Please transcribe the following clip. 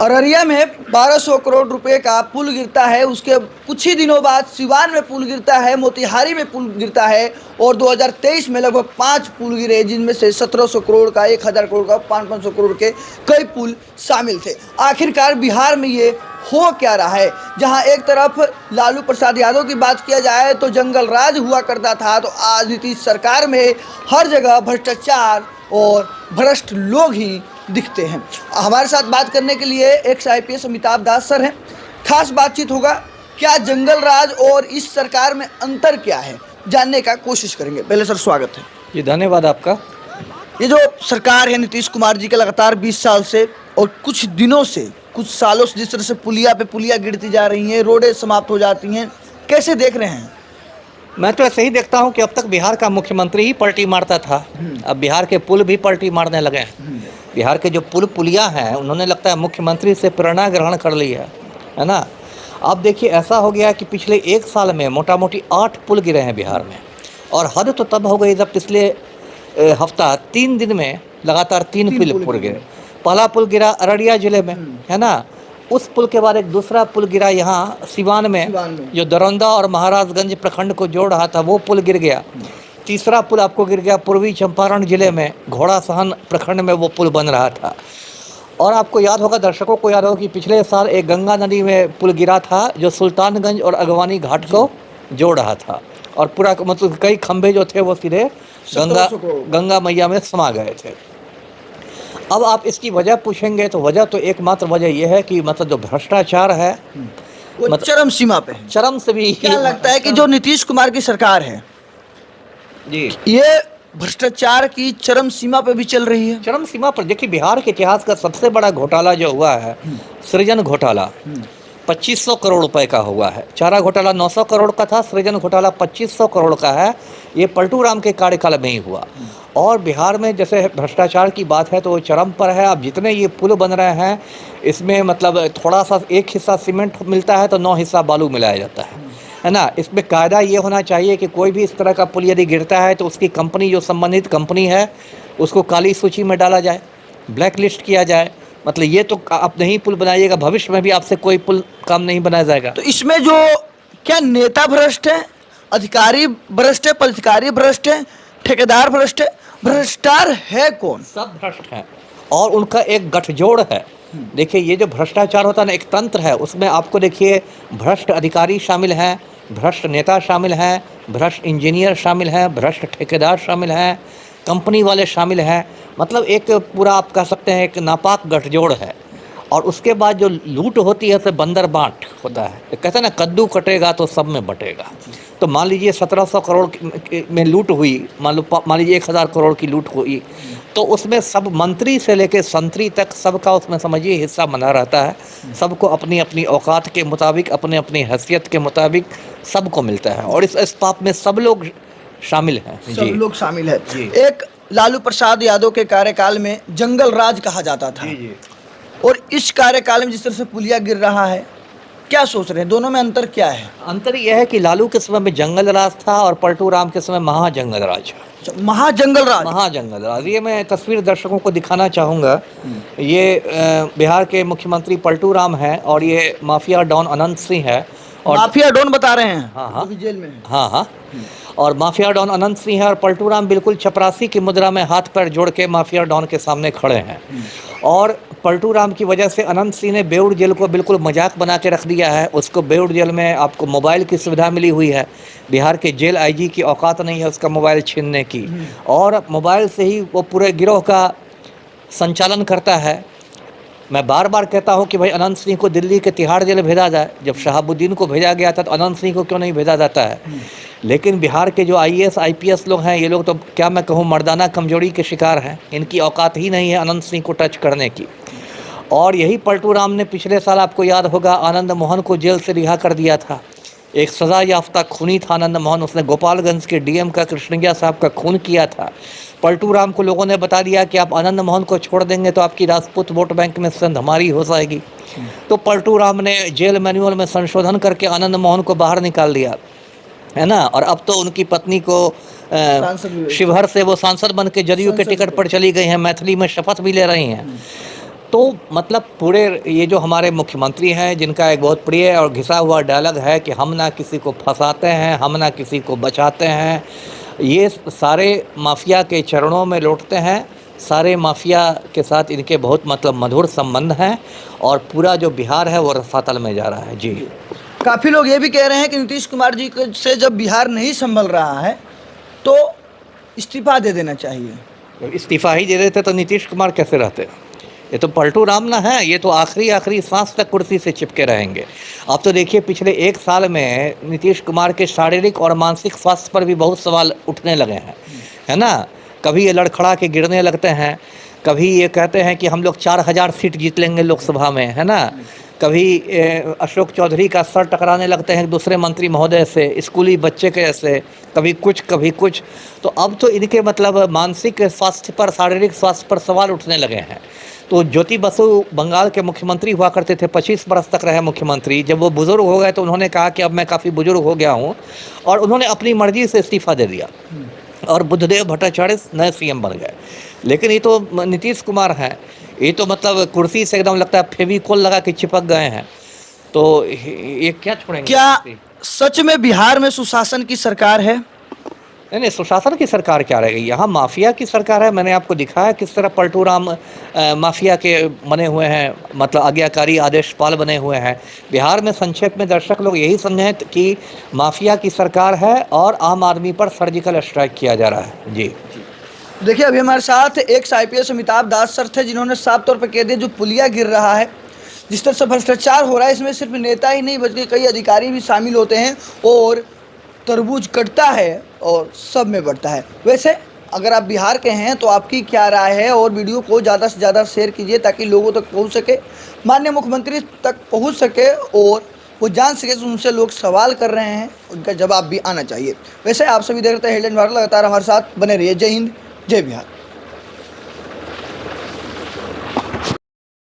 अररिया में 1200 करोड़ रुपए का पुल गिरता है, उसके कुछ ही दिनों बाद सिवान में पुल गिरता है, मोतिहारी में पुल गिरता है और 2023 में लगभग 5 पुल गिरे, जिनमें से 1700 करोड़ का, 1000 करोड़ का, 500 करोड़ के कई पुल शामिल थे। आखिरकार बिहार में ये हो क्या रहा है? जहां एक तरफ लालू प्रसाद यादव की बात किया जाए तो जंगल राज हुआ करता था, तो आज नीतीश सरकार में हर जगह भ्रष्टाचार और भ्रष्ट लोग ही दिखते हैं। हमारे साथ बात करने के लिए एक्स IPS अमिताभ दास सर हैं। खास बातचीत होगा, क्या जंगल राज और इस सरकार में अंतर क्या है, जानने का कोशिश करेंगे। पहले सर स्वागत है जी, धन्यवाद आपका। ये जो सरकार है नीतीश कुमार जी के लगातार 20 साल से और कुछ दिनों से, कुछ सालों से जिस तरह से पुलिया पे पुलिया गिरती जा रही हैं, रोडें समाप्त हो जाती हैं, कैसे देख रहे हैं? मैं तो ऐसे ही देखता हूं कि अब तक बिहार का मुख्यमंत्री ही पलटी मारता था, अब बिहार के पुल भी पलटी मारने लगे हैं। बिहार के जो पुलिया हैं, उन्होंने लगता है मुख्यमंत्री से प्रेरणा ग्रहण कर ली है ना। अब देखिए, ऐसा हो गया कि पिछले 1 साल में मोटा मोटी 8 पुल गिरे हैं बिहार में। और हद तो तब हो गई जब पिछले हफ्ता 3 दिन में लगातार 3 पुल गिरे। पहला पुल गिरा अररिया जिले में, है ना। उस पुल के बाद एक दूसरा पुल गिरा यहाँ सिवान में, जो दरौंदा और महाराजगंज प्रखंड को जोड़ रहा था, वो पुल गिर गया। तीसरा पुल आपको गिर गया पूर्वी चंपारण जिले में, घोड़ा सहन प्रखंड में वो पुल बन रहा था। और आपको याद होगा, दर्शकों को याद होगा कि पिछले साल एक गंगा नदी में पुल गिरा था, जो सुल्तानगंज और अगवानी घाट को जोड़ रहा था। और पूरा मतलब कई खंभे जो थे वो सीधे गंगा मैया में समा गए थे। अब आप इसकी वजह पूछेंगे तो वजह तो एकमात्र वजह यह है कि मतलब जो भ्रष्टाचार है वो चरम सीमा पे है। चरम से भी क्या लगता है कि जो नीतीश कुमार की सरकार है जी, ये भ्रष्टाचार की चरम सीमा पे भी चल रही है? चरम सीमा पर देखिए, बिहार के इतिहास का सबसे बड़ा घोटाला जो हुआ है, सृजन घोटाला 2500 करोड़ रुपए का हुआ है। चारा घोटाला 900 करोड़ का था, सृजन घोटाला 2500 करोड़ का है। ये पलटू राम के कार्यकाल में ही हुआ। और बिहार में जैसे भ्रष्टाचार की बात है तो वो चरम पर है। अब जितने ये पुल बन रहे हैं, इसमें मतलब थोड़ा सा एक हिस्सा सीमेंट मिलता है तो 9 हिस्सा बालू मिलाया जाता है ना। इसमें कायदा ये होना चाहिए कि कोई भी इस तरह का पुल यदि गिरता है तो उसकी कंपनी, जो संबंधित कंपनी है, उसको काली सूची में डाला जाए, ब्लैक लिस्ट किया जाए। मतलब ये तो आप नहीं पुल बनाइएगा, भविष्य में भी आपसे कोई पुल काम नहीं बनाया जाएगा। तो इसमें जो क्या नेता भ्रष्ट है, अधिकारी भ्रष्ट है, पदाधिकारी भ्रष्ट है, ठेकेदार भ्रष्ट है, भ्रष्टाचार है कौन? सब भ्रष्ट हैं और उनका एक गठजोड़ है। देखिए, ये जो भ्रष्टाचार होता है ना, एक तंत्र है, उसमें आपको देखिए भ्रष्ट अधिकारी शामिल हैं, भ्रष्ट नेता शामिल हैं, भ्रष्ट इंजीनियर शामिल हैं, भ्रष्ट ठेकेदार शामिल हैं, कंपनी वाले शामिल हैं। मतलब एक पूरा आप कह सकते हैं एक नापाक गठजोड़ है। और उसके बाद जो लूट होती है उसे बंदर बांट होता है। कहते हैं ना, कद्दू कटेगा तो सब में बटेगा। तो मान लीजिए 1700 करोड़ में लूट हुई, मान लीजिए 1000 करोड़ की लूट हुई, तो उसमें सब मंत्री से लेकर संतरी तक सबका उसमें समझिए हिस्सा बना रहता है। सबको अपनी अपनी औकात के मुताबिक, अपने अपनी हैसियत के मुताबिक सबको मिलता है। और इस पाप में सब लोग शामिल हैं। सब लोग शामिल है। एक लालू प्रसाद यादव के कार्यकाल में जंगल राज कहा जाता था, और इस कार्यकाल में जिस तरह से पुलिया गिर रहा है, क्या सोच रहे हैं? दोनों में अंतर क्या है? अंतर यह है कि लालू के समय में जंगल राज था और पलटू राम के समय महाजंगल राज। महाजंगल राज। महाजंगल राज, ये मैं तस्वीर दर्शकों को दिखाना चाहूँगा। ये बिहार के मुख्यमंत्री पलटू राम हैं और ये माफिया डॉन अनंत सिंह है। और माफिया डॉन बता रहे हैं? हाँ, अभी जेल में है। हाँ। और माफिया डॉन अनंत सिंह है और पलटू राम बिल्कुल चपरासी की मुद्रा में हाथ पैर जोड़ के माफिया डॉन के सामने खड़े हैं। और पलटू राम की वजह से अनंत सिंह ने बेउर जेल को बिल्कुल मजाक बना के रख दिया है। उसको बेउर जेल में आपको मोबाइल की सुविधा मिली हुई है। बिहार के जेल IG की औकात नहीं है उसका मोबाइल छीनने की, और मोबाइल से ही वो पूरे गिरोह का संचालन करता है। मैं बार बार कहता हूं कि भाई अनंत सिंह को दिल्ली के तिहाड़ जेल भेजा जाए। जब शहाबुद्दीन को भेजा गया था तो अनंत सिंह को क्यों नहीं भेजा जाता है? लेकिन बिहार के जो IAS IPS लोग हैं, ये लोग तो क्या मैं कहूँ, मर्दाना कमजोरी के शिकार हैं। इनकी औकात ही नहीं है अनंत सिंह को टच करने की। और यही पलटू राम ने पिछले साल, आपको याद होगा, आनंद मोहन को जेल से रिहा कर दिया था। एक सज़ा याफ्ता खूनी था आनंद मोहन, उसने गोपालगंज के DM का कृष्णैया साहब का खून किया था। पलटू राम को लोगों ने बता दिया कि आप आनंद मोहन को छोड़ देंगे तो आपकी राजपूत वोट बैंक में संधमारी हो जाएगी। तो पलटू राम ने जेल मैनुअल में संशोधन करके आनंद मोहन को बाहर निकाल दिया, है ना। और अब तो उनकी पत्नी को शिवहर से वो सांसद बन के जदयू के टिकट पर चली गई हैं, मैथिली में शपथ भी ले रही हैं। तो मतलब पूरे ये जो हमारे मुख्यमंत्री हैं, जिनका एक बहुत प्रिय और घिसा हुआ डायलॉग है कि हम ना किसी को फंसाते हैं, हम ना किसी को बचाते हैं, ये सारे माफिया के चरणों में लौटते हैं। सारे माफिया के साथ इनके बहुत मतलब मधुर संबंध हैं और पूरा जो बिहार है वो रसातल में जा रहा है। जी, काफ़ी लोग ये भी कह रहे हैं कि नीतीश कुमार जी से जब बिहार नहीं संभल रहा है तो इस्तीफा दे देना चाहिए। तो इस्तीफा ही दे देते तो नीतीश कुमार कैसे रहते? ये तो पलटू राम ना है, ये तो आखिरी सांस तक कुर्सी से चिपके रहेंगे। आप तो देखिए पिछले 1 साल में नीतीश कुमार के शारीरिक और मानसिक स्वास्थ्य पर भी बहुत सवाल उठने लगे हैं, है ना। कभी ये लड़खड़ा के गिरने लगते हैं, कभी ये कहते हैं कि हम लोग 4000 सीट जीत लेंगे लोकसभा में, है ना। कभी अशोक चौधरी का सर टकराने लगते हैं दूसरे मंत्री महोदय से, स्कूली बच्चे के ऐसे, कभी कुछ। तो अब तो इनके मतलब मानसिक स्वास्थ्य पर, शारीरिक स्वास्थ्य पर सवाल उठने लगे हैं। तो ज्योति बसु बंगाल के मुख्यमंत्री हुआ करते थे, 25 बरस तक रहे मुख्यमंत्री। जब वो बुज़ुर्ग हो गए तो उन्होंने कहा कि अब मैं काफ़ी बुज़ुर्ग हो गया हूँ, और उन्होंने अपनी मर्ज़ी से इस्तीफ़ा दे दिया और बुद्धदेव भट्टाचार्य नए सीएम बन गए। लेकिन ये तो नीतीश कुमार हैं, ये तो मतलब कुर्सी से एकदम लगता है फेविकोल लगा के चिपक गए हैं। तो ये क्या छोड़ेंगे? क्या सच में बिहार में सुशासन की सरकार है? नहीं, सुशासन की सरकार क्या रहेगी, यहाँ माफिया की सरकार है। मैंने आपको दिखाया किस तरह पलटू राम माफिया के बने हुए हैं, मतलब आज्ञाकारी आदेशपाल बने हुए हैं। बिहार में संक्षेप में दर्शक लोग यही समझें कि माफिया की सरकार है और आम आदमी पर सर्जिकल स्ट्राइक किया जा रहा है। जी, देखिए, अभी हमारे साथ एक्स IPS अमिताभ दास सर थे, जिन्होंने साफ तौर पर कह दिया जो पुलिया गिर रहा है, जिस तरह से भ्रष्टाचार हो रहा है, इसमें सिर्फ नेता ही नहीं बल्कि कई अधिकारी भी शामिल होते हैं और तरबूज कटता है और सब में बढ़ता है। वैसे अगर आप बिहार के हैं तो आपकी क्या राय है, और वीडियो को ज़्यादा से ज़्यादा शेयर कीजिए ताकि लोगों तक पहुंच सके, माननीय मुख्यमंत्री तक पहुंच सके और वो जान सके कि उनसे लोग सवाल कर रहे हैं, उनका जवाब भी आना चाहिए। वैसे आप सभी देख रहे हैं हेडलाइन वायरल, लगातार हमारे साथ बने रहिए। जय हिंद, जय बिहार।